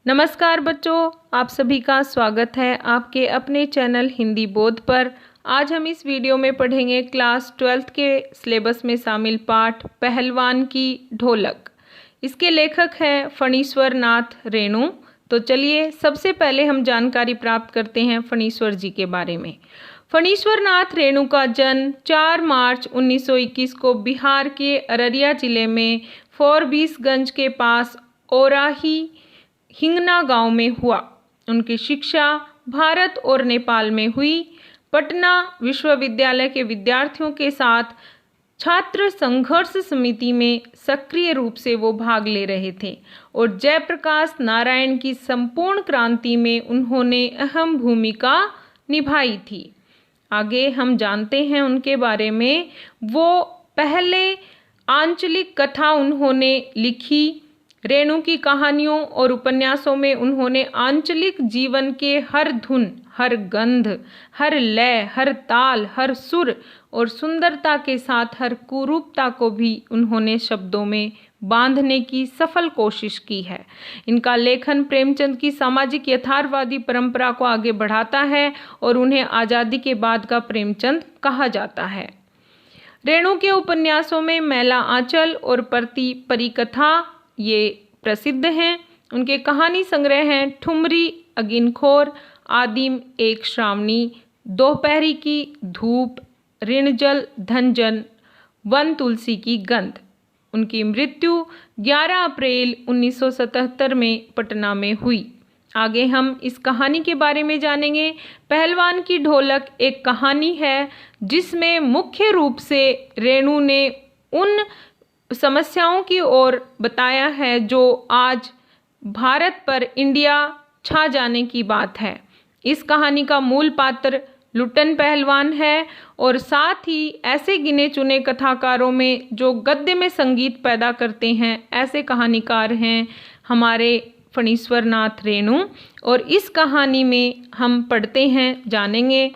नमस्कार बच्चों, आप सभी का स्वागत है आपके अपने चैनल हिंदी बोध पर। आज हम इस वीडियो में पढ़ेंगे क्लास 12th के सिलेबस में शामिल पाठ पहलवान की ढोलक। इसके लेखक हैं फणीश्वर नाथ रेणु। तो चलिए सबसे पहले हम जानकारी प्राप्त करते हैं फणीश्वर जी के बारे में। फणीश्वर नाथ रेणु का जन्म 4 मार्च 1921 को बिहार के अररिया जिले में फोरबिसगंज के पास ओराही हिंगना गांव में हुआ। उनकी शिक्षा भारत और नेपाल में हुई। पटना विश्वविद्यालय के विद्यार्थियों के साथ छात्र संघर्ष समिति में सक्रिय रूप से वो भाग ले रहे थे और जयप्रकाश नारायण की संपूर्ण क्रांति में उन्होंने अहम भूमिका निभाई थी। आगे हम जानते हैं उनके बारे में। वो पहले आंचलिक कथा उन्होंने लिखी। रेणु की कहानियों और उपन्यासों में उन्होंने आंचलिक जीवन के हर धुन, हर गंध, हर लय, हर ताल, हर सुर और सुंदरता के साथ हर कुरूपता को भी उन्होंने शब्दों में बांधने की सफल कोशिश की है। इनका लेखन प्रेमचंद की सामाजिक यथार्थवादी परंपरा को आगे बढ़ाता है और उन्हें आज़ादी के बाद का प्रेमचंद कहा जाता है। रेणु के उपन्यासों में मैला आंचल और परती परिकथा ये प्रसिद्ध हैं। उनके कहानी संग्रह हैं ठुमरी अगिनखोर, आदिम एक श्रावणी, दोपहरी की धूप, ऋणजल धनजन, वन तुलसी की गंध। उनकी मृत्यु 11 अप्रैल 1977 में पटना में हुई। आगे हम इस कहानी के बारे में जानेंगे। पहलवान की ढोलक एक कहानी है जिसमें मुख्य रूप से रेणु ने उन समस्याओं की ओर बताया है जो आज भारत पर इंडिया छा जाने की बात है। इस कहानी का मूल पात्र लुट्टन पहलवान है और साथ ही ऐसे गिने चुने कथाकारों में जो गद्य में संगीत पैदा करते हैं, ऐसे कहानीकार हैं हमारे फणीश्वर नाथ रेणु। और इस कहानी में हम पढ़ते हैं, जानेंगे।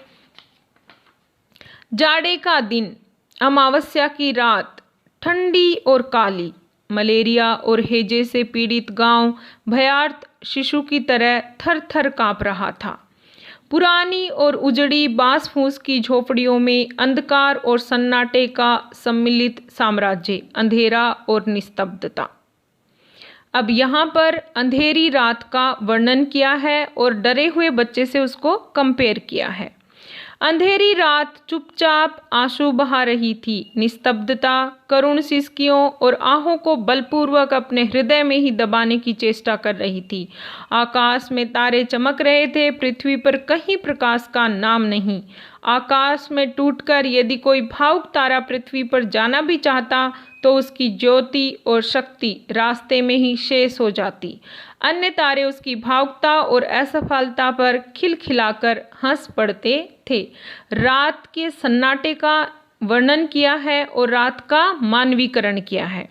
जाड़े का दिन, अमावस्या की रात, ठंडी और काली, मलेरिया और हैजे से पीड़ित गांव भयार्त शिशु की तरह थर थर कांप रहा था। पुरानी और उजड़ी बांस फूस की झोपड़ियों में अंधकार और सन्नाटे का सम्मिलित साम्राज्य, अंधेरा और निस्तब्धता। अब यहाँ पर अंधेरी रात का वर्णन किया है और डरे हुए बच्चे से उसको कंपेयर किया है। अंधेरी रात चुपचाप आंसू बहा रही थी। निस्तब्धता करुण सिसकियों और आहों को बलपूर्वक अपने हृदय में ही दबाने की चेष्टा कर रही थी। आकाश में तारे चमक रहे थे, पृथ्वी पर कहीं प्रकाश का नाम नहीं। आकाश में टूटकर यदि कोई भावुक तारा पृथ्वी पर जाना भी चाहता तो उसकी ज्योति और शक्ति रास्ते में ही शेष हो जाती। अन्य तारे उसकी भावुकता और असफलता पर खिलखिलाकर हंस पड़ते थे। रात के सन्नाटे का वर्णन किया है और रात का मानवीकरण किया है।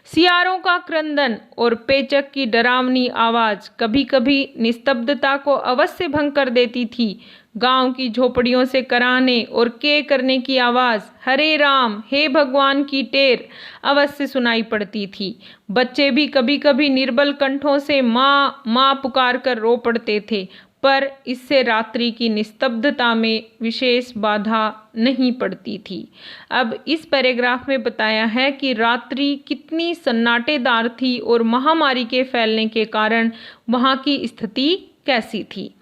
सियारों का क्रंदन और पेचक की डरावनी आवाज कभी कभी निस्तब्धता को अवश्य भंग कर देती थी। गांव की झोपड़ियों से कराहने और के करने की आवाज, हरे राम हे भगवान की टेर अवश्य सुनाई पड़ती थी। बच्चे भी कभी कभी निर्बल कंठों से माँ माँ पुकार कर रो पड़ते थे, पर इससे रात्रि की निस्तब्धता में विशेष बाधा नहीं पड़ती थी। अब इस पैराग्राफ में बताया है कि रात्रि कितनी सन्नाटेदार थी और महामारी के फैलने के कारण वहाँ की स्थिति कैसी थी।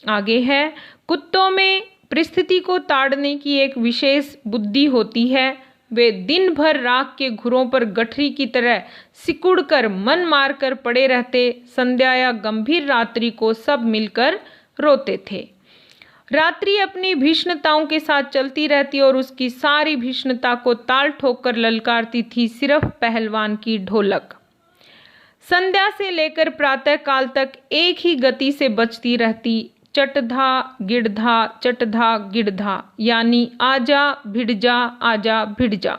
आगे है, कुत्तों में परिस्थिति को ताड़ने की एक विशेष बुद्धि होती है। वे दिन भर राख के घुरों पर गठरी की तरह सिकुड़कर मन मारकर पड़े रहते। संध्या या गंभीर रात्रि को सब मिलकर रोते थे। रात्रि अपनी भीषणताओं के साथ चलती रहती और उसकी सारी भीषणता को ताल ठोक कर ललकारती थी सिर्फ पहलवान की ढोलक। संध्या से लेकर प्रातः काल तक एक ही गति से बजती रहती, चटधा गिड़धा चटधा गिड़धा, यानी आजा भिड़ जा आजा भिड़ जा।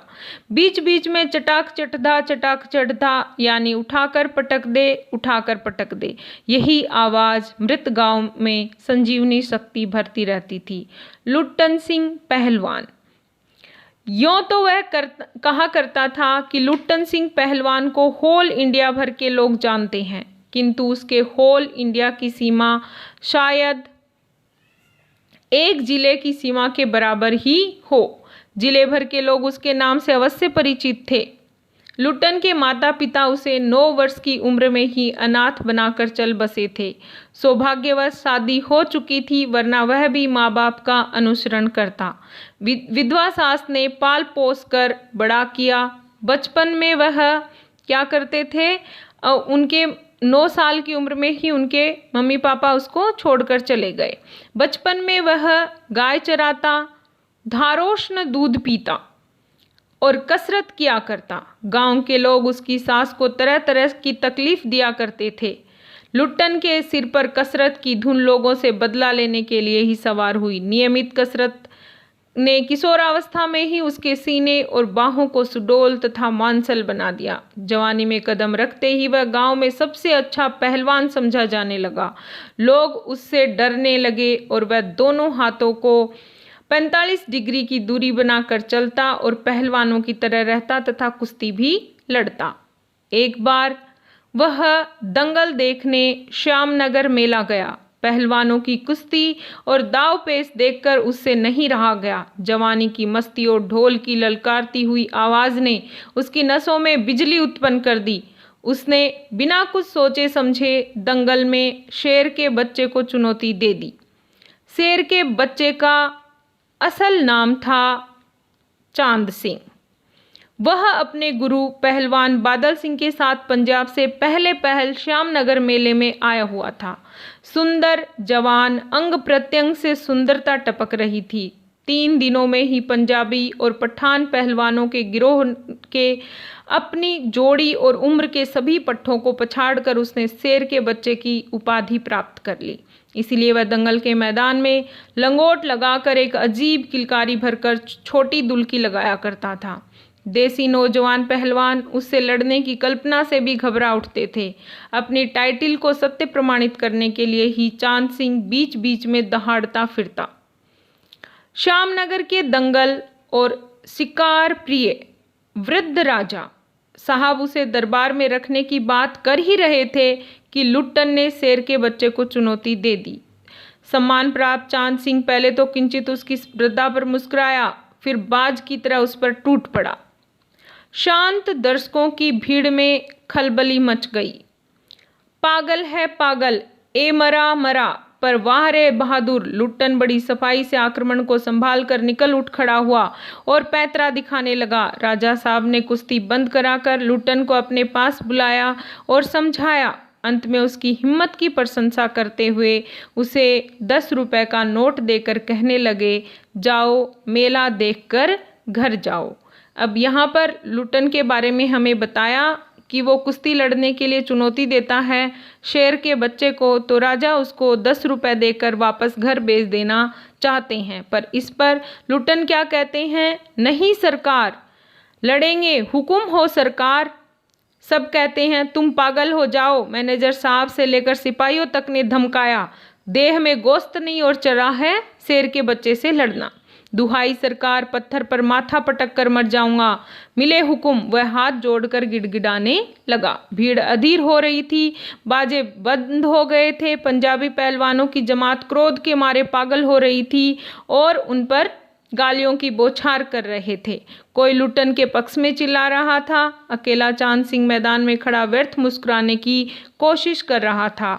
बीच बीच में चटाक चटधा चटाक चटधा, यानी उठाकर पटक दे उठाकर पटक दे। यही आवाज मृत गांव में संजीवनी शक्ति भरती रहती थी। लुट्टन सिंह पहलवान, यों तो वह कहा करता था कि लुट्टन सिंह पहलवान को होल इंडिया भर के लोग जानते हैं, किंतु उसके होल इंडिया की सीमा शायद एक जिले की सीमा के बराबर ही हो। जिले भर के लोग उसके नाम से अवश्य परिचित थे। लुट्टन के माता पिता उसे 9 वर्ष की उम्र में ही अनाथ बनाकर चल बसे थे। सौभाग्यवश शादी हो चुकी थी, वरना वह भी माँ बाप का अनुसरण करता। विधवा सास ने पाल पोस कर बड़ा किया। बचपन में वह क्या करते थे, उनके 9 साल की उम्र में ही उनके मम्मी पापा उसको छोड़कर चले गए। बचपन में वह गाय चराता, धारोष्ण दूध पीता और कसरत किया करता। गांव के लोग उसकी सास को तरह तरह की तकलीफ दिया करते थे। लुट्टन के सिर पर कसरत की धुन लोगों से बदला लेने के लिए ही सवार हुई। नियमित कसरत ने किशोरावस्था में ही उसके सीने और बाहों को सुडौल तथा मांसल बना दिया। जवानी में कदम रखते ही वह गांव में सबसे अच्छा पहलवान समझा जाने लगा। लोग उससे डरने लगे और वह दोनों हाथों को 45 डिग्री की दूरी बनाकर चलता और पहलवानों की तरह रहता तथा कुश्ती भी लड़ता। एक बार वह दंगल देखने श्यामनगर मेला गया। पहलवानों की कुश्ती और दाव पेच देखकर उससे नहीं रहा गया। जवानी की मस्ती और ढोल की ललकारती हुई आवाज़ ने उसकी नसों में बिजली उत्पन्न कर दी। उसने बिना कुछ सोचे समझे दंगल में शेर के बच्चे को चुनौती दे दी। शेर के बच्चे का असल नाम था चांद सिंह। वह अपने गुरु पहलवान बादल सिंह के साथ पंजाब से पहले पहल श्यामनगर मेले में आया हुआ था। सुंदर जवान, अंग प्रत्यंग से सुंदरता टपक रही थी। 3 दिनों में ही पंजाबी और पठान पहलवानों के गिरोह के अपनी जोड़ी और उम्र के सभी पट्टों को पछाड़कर उसने शेर के बच्चे की उपाधि प्राप्त कर ली। इसीलिए वह दंगल के मैदान में लंगोट लगाकर एक अजीब किलकारी भरकर छोटी दुल्की लगाया करता था। देसी नौजवान पहलवान उससे लड़ने की कल्पना से भी घबरा उठते थे। अपनी टाइटिल को सत्य प्रमाणित करने के लिए ही चांद सिंह बीच बीच में दहाड़ता फिरता। श्यामनगर के दंगल और शिकार प्रिय वृद्ध राजा साहब उसे दरबार में रखने की बात कर ही रहे थे कि लुट्टन ने शेर के बच्चे को चुनौती दे दी। सम्मान प्राप्त चांद सिंह पहले तो किंचित उसकी वृद्धा पर मुस्कुराया, फिर बाज की तरह उस पर टूट पड़ा। शांत दर्शकों की भीड़ में खलबली मच गई। पागल है पागल, ए मरा मरा, पर वाह रे बहादुर। लुट्टन बड़ी सफाई से आक्रमण को संभाल कर निकल उठ खड़ा हुआ और पैतरा दिखाने लगा। राजा साहब ने कुश्ती बंद कराकर लुट्टन को अपने पास बुलाया और समझाया। अंत में उसकी हिम्मत की प्रशंसा करते हुए उसे 10 रुपए का नोट देकर कहने लगे, जाओ मेला देखकर घर जाओ। अब यहाँ पर लुट्टन के बारे में हमें बताया कि वो कुश्ती लड़ने के लिए चुनौती देता है शेर के बच्चे को, तो राजा उसको 10 रुपए देकर वापस घर भेज देना चाहते हैं। पर इस पर लुट्टन क्या कहते हैं, नहीं सरकार, लड़ेंगे, हुक्म हो सरकार। सब कहते हैं तुम पागल हो जाओ। मैनेजर साहब से लेकर सिपाहियों तक ने धमकाया। देह में गोश्त नहीं और चरा है शेर के बच्चे से लड़ना। दुहाई सरकार, पत्थर पर माथा पटक कर मर जाऊंगा, मिले हुक्म। वह हाथ जोड़कर गिड़गिड़ाने लगा। भीड़ अधीर हो रही थी, बाजे बंद हो गए थे। पंजाबी पहलवानों की जमात क्रोध के मारे पागल हो रही थी और उन पर गालियों की बौछार कर रहे थे। कोई लुट्टन के पक्ष में चिल्ला रहा था। अकेला चांद सिंह मैदान में खड़ा व्यर्थ मुस्कुराने की कोशिश कर रहा था।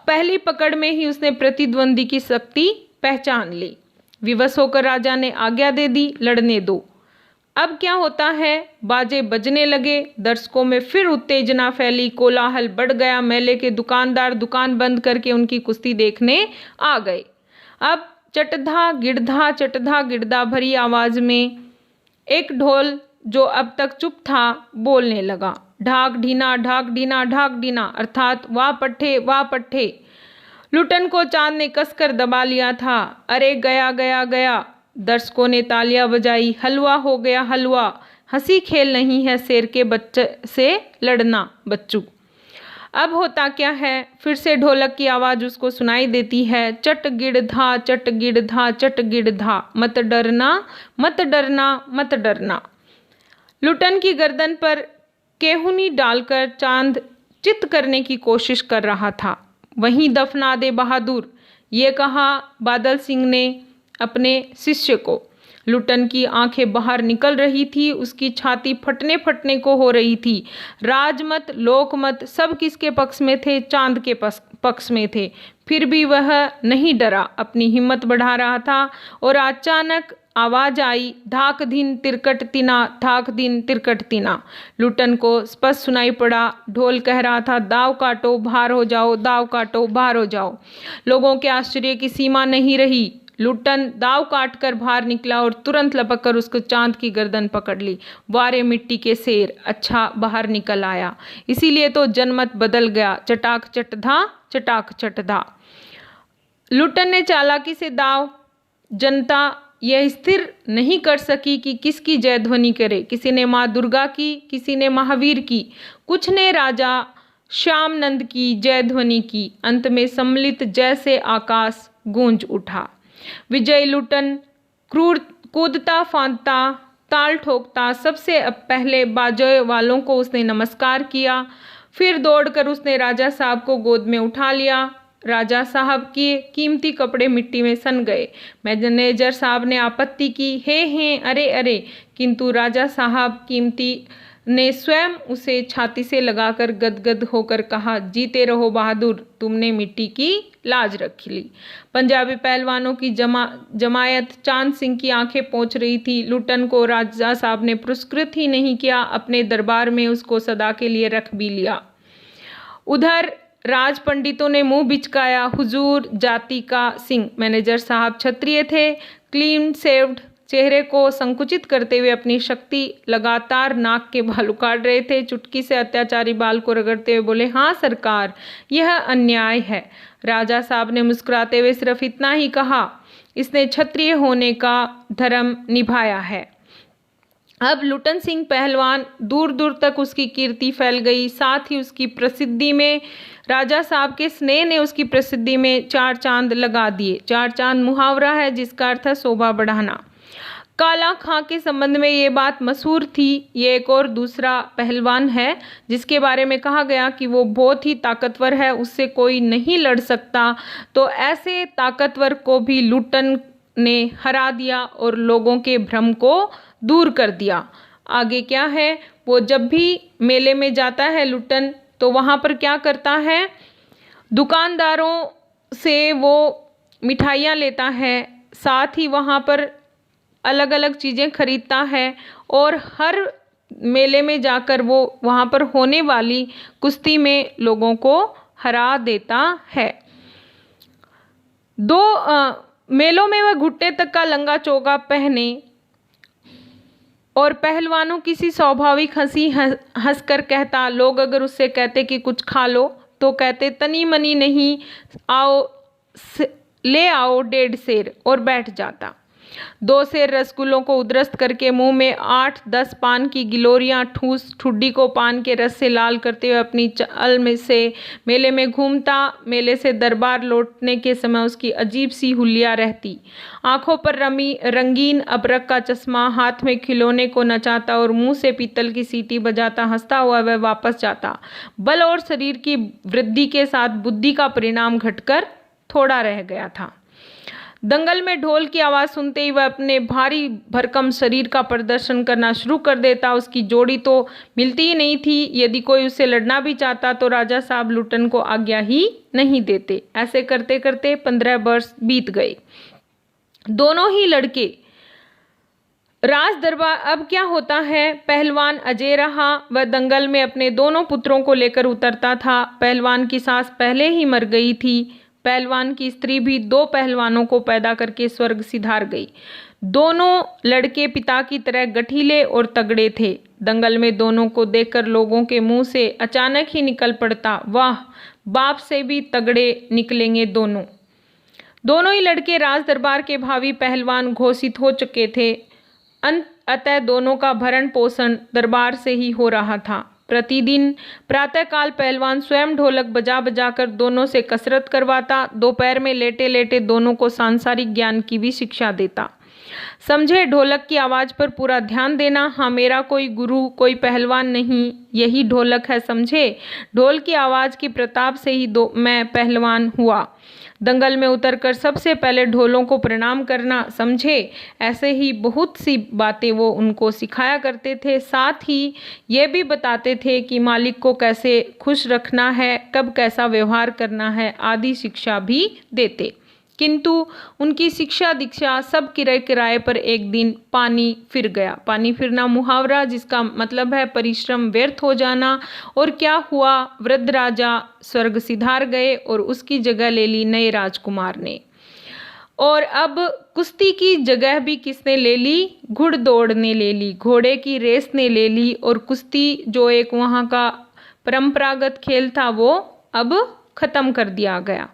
पहली पकड़ में ही उसने प्रतिद्वंदी की शक्ति पहचान ली। विवश होकर राजा ने आज्ञा दे दी, लड़ने दो। अब क्या होता है, बाजे बजने लगे। दर्शकों में फिर उत्तेजना फैली, कोलाहल बढ़ गया। मेले के दुकानदार दुकान बंद करके उनकी कुश्ती देखने आ गए। अब चटधा गिड़धा भरी आवाज में एक ढोल जो अब तक चुप था बोलने लगा, ढाक ढीना ढाक ढीना ढाक ढीना, अर्थात वाह पट्ठे। लुट्टन को चांद ने कसकर दबा लिया था। अरे गया गया गया। दर्शकों ने तालियां बजाई। हलवा हो गया हलवा। हंसी खेल नहीं है शेर के बच्चे से लड़ना बच्चू। अब होता क्या है, फिर से ढोलक की आवाज़ उसको सुनाई देती है, चट गिड़धा चट गिड़धा चट गिड़धा, मत डरना मत डरना मत डरना। लुट्टन की गर्दन पर केहुनी डालकर चांद चित करने की कोशिश कर रहा था। वहीं दफना दे बहादुर, ये कहा बादल सिंह ने अपने शिष्य को। लुटन की आंखें बाहर निकल रही थी, उसकी छाती फटने फटने को हो रही थी। राजमत लोकमत सब किसके पक्ष में थे? चांद के पक्ष में थे। फिर भी वह नहीं डरा, अपनी हिम्मत बढ़ा रहा था। और अचानक आवाज आई, धाक दिन तिरकट तिना, धाक दिन तिरकट तिना। लुटन को स्पष्ट सुनाई पड़ा, ढोल कह रहा था, दाव काटो बाहर हो जाओ, दाव काटो बाहर हो जाओ। लोगों के आश्चर्य की सीमा नहीं रही। लुटन दाव काटकर बाहर निकला और तुरंत लपक कर उसको चांद की गर्दन पकड़ ली। वारे मिट्टी के शेर, अच्छा बाहर निकल आया, इसीलिए तो जनमत बदल गया। चटाक चटधा, चटाक चटधा। लुटन ने चालाकी से दाव, जनता यह स्थिर नहीं कर सकी कि किसकी जय ध्वनि करे। किसी ने माँ दुर्गा की, किसी ने महावीर की, कुछ ने राजा श्यामनंद की जय ध्वनि की। अंत में सम्मिलित जय से आकाश गूंज उठा। विजय लुटन क्रूर कूदता फांदता ताल ठोकता सबसे पहले बाजे वालों को उसने नमस्कार किया। फिर दौड़कर उसने राजा साहब को गोद में उठा लिया। राजा साहब के कीमती कपड़े मिट्टी में सन गए। मैनेजर साहब ने आपत्ति की, हे अरे अरे, किंतु राजा साहब कीमती ने स्वयं उसे छाती से लगाकर गदगद होकर कहा, जीते रहो बहादुर, तुमने मिट्टी की लाज रख ली। पंजाबी पहलवानों की जमायत चांद सिंह की आंखें पोंछ रही थी। लुटन को राजा साहब ने पुरस्कृत ही नहीं किया, अपने दरबार में उसको सदा के लिए रख भी लिया। उधर राज पंडितों ने मुंह बिचकाया, हुजूर जाति का सिंह। मैनेजर साहब क्षत्रिय थे, क्लीन शेव्ड चेहरे को संकुचित करते हुए अपनी शक्ति लगातार नाक के बाल उखाड़ रहे थे। चुटकी से अत्याचारी बाल को रगड़ते हुए बोले, हाँ सरकार, यह अन्याय है। राजा साहब ने मुस्कुराते हुए सिर्फ इतना ही कहा, इसने क्षत्रिय होने का धर्म निभाया है। अब लुटन सिंह पहलवान, दूर दूर तक उसकी कीर्ति फैल गई। साथ ही उसकी प्रसिद्धि में राजा साहब के स्नेह ने उसकी प्रसिद्धि में चार चांद लगा दिए। चार चांद मुहावरा है जिसका अर्थ है शोभा बढ़ाना। काला खां के संबंध में ये बात मशहूर थी। ये एक और दूसरा पहलवान है जिसके बारे में कहा गया कि वो बहुत ही ताकतवर है, उससे कोई नहीं लड़ सकता। तो ऐसे ताकतवर को भी लुटन ने हरा दिया और लोगों के भ्रम को दूर कर दिया। आगे क्या है, वो जब भी मेले में जाता है लुटन, तो वहाँ पर क्या करता है, दुकानदारों से वो मिठाइयाँ लेता है, साथ ही वहाँ पर अलग अलग चीज़ें खरीदता है और हर मेले में जाकर वो वहाँ पर होने वाली कुश्ती में लोगों को हरा देता है। मेलों में वह घुटने तक का लंगा चोगा पहने और पहलवानों किसी स्वाभाविक हंसी हंसकर कहता। लोग अगर उससे कहते कि कुछ खा लो तो कहते, तनी मनी नहीं, आओ ले आओ 1.5 सेर, और बैठ जाता। 2 सेर रसगुल्लों को उद्रस्त करके मुंह में 8-10 पान की गिलोरियां ठूस ठुड्डी को पान के रस से लाल करते हुए अपनी चाल में से मेले में घूमता। मेले से दरबार लौटने के समय उसकी अजीब सी हुलिया रहती। आंखों पर रंगीन अबरक का चश्मा, हाथ में खिलौने को नचाता और मुंह से पीतल की सीटी बजाता हंसता हुआ वह वापस जाता। बल और शरीर की वृद्धि के साथ बुद्धि का परिणाम घटकर थोड़ा रह गया था। दंगल में ढोल की आवाज़ सुनते ही वह अपने भारी भरकम शरीर का प्रदर्शन करना शुरू कर देता। उसकी जोड़ी तो मिलती ही नहीं थी। यदि कोई उससे लड़ना भी चाहता तो राजा साहब लुटन को आज्ञा ही नहीं देते। ऐसे करते करते 15 वर्ष बीत गए। दोनों ही लड़के राज दरबार। अब क्या होता है, पहलवान अजय रहा। वह दंगल में अपने दोनों पुत्रों को लेकर उतरता था। पहलवान की सास पहले ही मर गई थी। पहलवान की स्त्री भी 2 पहलवानों को पैदा करके स्वर्ग सिधार गई। दोनों लड़के पिता की तरह गठीले और तगड़े थे। दंगल में दोनों को देखकर लोगों के मुंह से अचानक ही निकल पड़ता, वाह, बाप से भी तगड़े निकलेंगे दोनों। दोनों ही लड़के राज दरबार के भावी पहलवान घोषित हो चुके थे। अतः दोनों का भरण पोषण दरबार से ही हो रहा था। प्रतिदिन प्रातःकाल पहलवान स्वयं ढोलक बजा बजा कर दोनों से कसरत करवाता। दोपहर में लेटे लेटे दोनों को सांसारिक ज्ञान की भी शिक्षा देता। समझे? ढोलक की आवाज़ पर पूरा ध्यान देना। हाँ, मेरा कोई गुरु, कोई पहलवान नहीं, यही ढोलक है, समझे? ढोल की आवाज़ की प्रताप से ही मैं पहलवान हुआ। दंगल में उतरकर सबसे पहले ढोलों को प्रणाम करना, समझे? ऐसे ही बहुत सी बातें वो उनको सिखाया करते थे। साथ ही ये भी बताते थे कि मालिक को कैसे खुश रखना है, कब कैसा व्यवहार करना है, आदि शिक्षा भी देते। किंतु उनकी शिक्षा दीक्षा सब किराए किराए पर एक दिन पानी फिर गया। पानी फिरना मुहावरा जिसका मतलब है परिश्रम व्यर्थ हो जाना। और क्या हुआ? वृद्ध राजा स्वर्ग सिधार गए और उसकी जगह ले ली नए राजकुमार ने। और अब कुश्ती की जगह भी किसने ले ली? घुड़दौड़ ने ले ली, घोड़े की रेस ने ले ली। और कुश्ती जो एक वहाँ का परंपरागत खेल था वो अब खत्म कर दिया गया।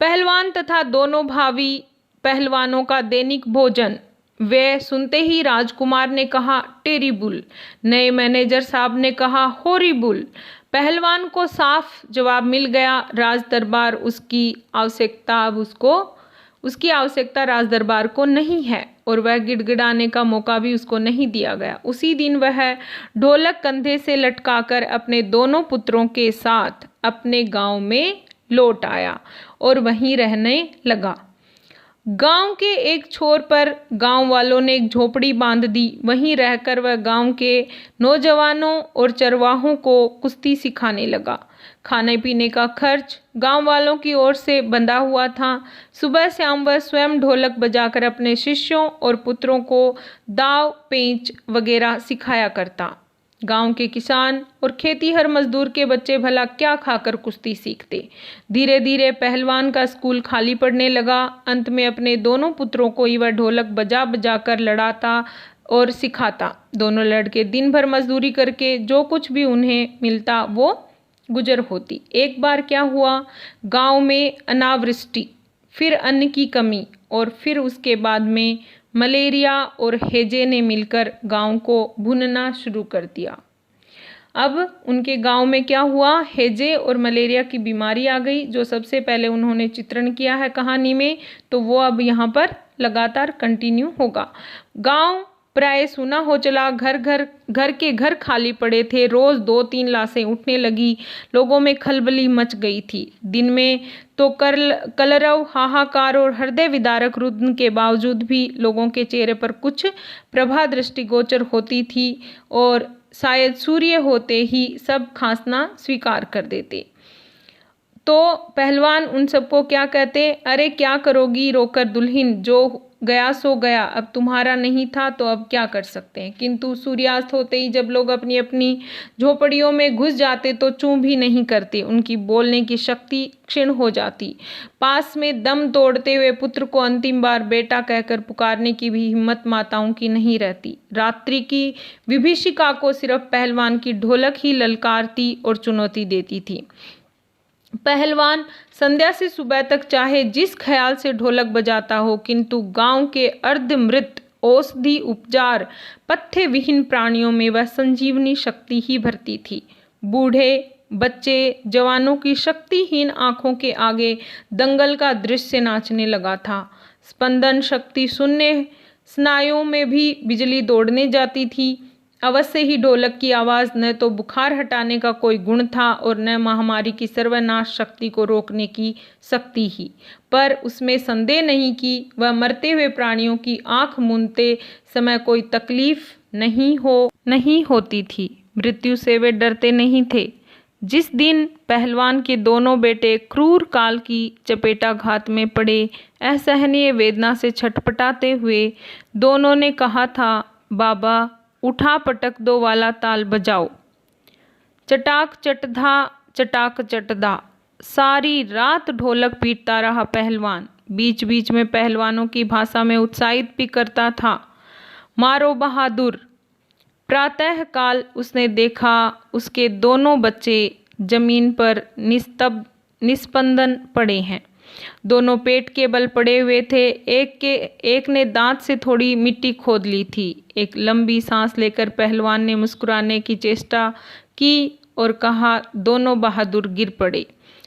पहलवान तथा दोनों भावी पहलवानों का दैनिक भोजन। वे सुनते ही राजकुमार ने कहा टेरिबल, नए मैनेजर साहब ने कहा हॉरिबल। पहलवान को साफ जवाब मिल गया, राज दरबार उसकी आवश्यकता राज दरबार को नहीं है। और वह गिड़गिड़ाने का मौका भी उसको नहीं दिया गया। उसी दिन वह ढोलक कंधे से लटकाकर अपने दोनों पुत्रों के साथ अपने गांव में लौट आया और वहीं रहने लगा। गांव के एक छोर पर गांव वालों ने एक झोपड़ी बांध दी। वहीं रहकर वह गांव के नौजवानों और चरवाहों को कुश्ती सिखाने लगा। खाने पीने का खर्च गांव वालों की ओर से बंधा हुआ था। सुबह शाम वह स्वयं ढोलक बजाकर अपने शिष्यों और पुत्रों को दाव पेंच वगैरह सिखाया करता। गांव के किसान और खेतीहर मजदूर के बच्चे भला क्या खाकर कुश्ती सीखते। धीरे धीरे पहलवान का स्कूल खाली पड़ने लगा। अंत में अपने दोनों पुत्रों को ही वह ढोलक बजा बजा कर लड़ाता और सिखाता। दोनों लड़के दिन भर मजदूरी करके जो कुछ भी उन्हें मिलता वो गुजर होती। एक बार क्या हुआ, गांव में अनावृष्टि, फिर अन्न की कमी और फिर उसके बाद में मलेरिया और हैजे ने मिलकर गांव को भूनना शुरू कर दिया। अब उनके गांव में क्या हुआ, हैजे और मलेरिया की बीमारी आ गई, जो सबसे पहले उन्होंने चित्रण किया है कहानी में, तो वो अब यहाँ पर लगातार कंटिन्यू होगा। गांव प्राय सूना हो चला। घर के घर खाली पड़े थे। रोज 2-3 लाशें उठने लगी। लोगों में खलबली मच गई थी। दिन में तो कलरव, हाहाकार और हृदय विदारक रुदन के बावजूद भी लोगों के चेहरे पर कुछ प्रभा दृष्टिगोचर होती थी और शायद सूर्य होते ही सब खांसना स्वीकार कर देते। तो पहलवान उन सबको क्या कहते, अरे क्या करोगी रोकर दुल्हन, जो गया सो गया, अब तुम्हारा नहीं था तो अब क्या कर सकते हैं। किंतु सूर्यास्त होते ही जब लोग अपनी अपनी झोपड़ियों में घुस जाते तो चूं भी नहीं करते, उनकी बोलने की शक्ति क्षीण हो जाती। पास में दम तोड़ते हुए पुत्र को अंतिम बार बेटा कहकर पुकारने की भी हिम्मत माताओं की नहीं रहती। रात्रि की विभीषिका को सिर्फ पहलवान की ढोलक ही ललकारती और चुनौती देती थी। पहलवान संध्या से सुबह तक चाहे जिस ख्याल से ढोलक बजाता हो, किंतु गांव के अर्धमृत औषधि उपचार पथ्य विहीन प्राणियों में वह संजीवनी शक्ति ही भरती थी। बूढ़े बच्चे जवानों की शक्तिहीन आंखों के आगे दंगल का दृश्य नाचने लगा था। स्पंदन शक्ति शून्य स्नायुओं में भी बिजली दौड़ने जाती थी। अवश्य ही ढोलक की आवाज़ न तो बुखार हटाने का कोई गुण था और न महामारी की सर्वनाश शक्ति को रोकने की शक्ति ही, पर उसमें संदेह नहीं कि वह मरते हुए प्राणियों की आंख मूंदते समय कोई तकलीफ नहीं होती थी। मृत्यु से वे डरते नहीं थे। जिस दिन पहलवान के दोनों बेटे क्रूर काल की चपेटाघात में पड़े, असहनीय वेदना से छटपटाते हुए दोनों ने कहा था, बाबा उठा पटक दो वाला ताल बजाओ। चटाक चटधा चटाक चटधा। सारी रात ढोलक पीटता रहा पहलवान। बीच बीच में पहलवानों की भाषा में उत्साहित भी करता था, मारो बहादुर। प्रातः काल उसने देखा उसके दोनों बच्चे जमीन पर निस्पंदन पड़े हैं। दोनों पेट के बल पड़े हुए थे। एक ने दांत से थोड़ी मिट्टी खोद ली थी। एक लंबी सांस लेकर पहलवान ने मुस्कुराने की चेष्टा की और कहा, दोनों बहादुर गिर पड़े।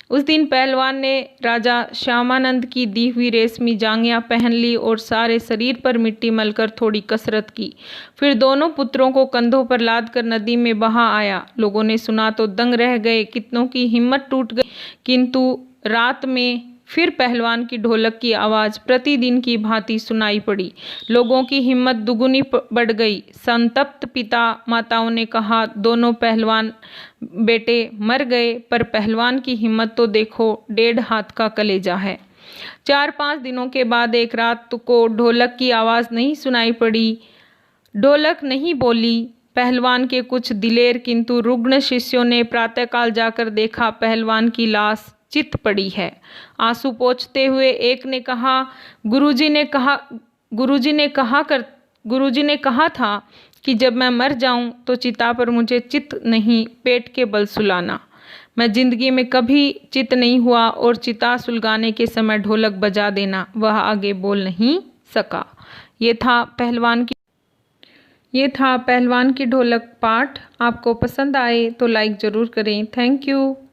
उस दिन पहलवान ने राजा श्यामानंद की दी हुई रेशमी जांघिया पहन ली और सारे शरीर पर मिट्टी मलकर थोड़ी कसरत की। फिर दोनों पुत्रों को कंधों पर लाद कर नदी में बहा आया। लोगों ने सुना तो दंग रह गए, कितनों की हिम्मत टूट गई। किंतु रात में फिर पहलवान की ढोलक की आवाज़ प्रतिदिन की भांति सुनाई पड़ी। लोगों की हिम्मत दुगुनी बढ़ गई। संतप्त पिता माताओं ने कहा, दोनों पहलवान बेटे मर गए, पर पहलवान की हिम्मत तो देखो, 1.5 हाथ का कलेजा है। 4-5 दिनों के बाद एक रात को ढोलक की आवाज़ नहीं सुनाई पड़ी। ढोलक नहीं बोली। पहलवान के कुछ दिलेर किंतु रुग्ण शिष्यों ने प्रातःकाल जाकर देखा, पहलवान की लाश चित पड़ी है। आंसू पोंछते हुए एक ने कहा, गुरुजी ने कहा था कि जब मैं मर जाऊं तो चिता पर मुझे चित नहीं, पेट के बल सुलाना। मैं जिंदगी में कभी चित नहीं हुआ और चिता सुलगाने के समय ढोलक बजा देना। वह आगे बोल नहीं सका। ये था पहलवान की ढोलक पाठ। आपको पसंद आए तो लाइक ज़रूर करें। Thank you.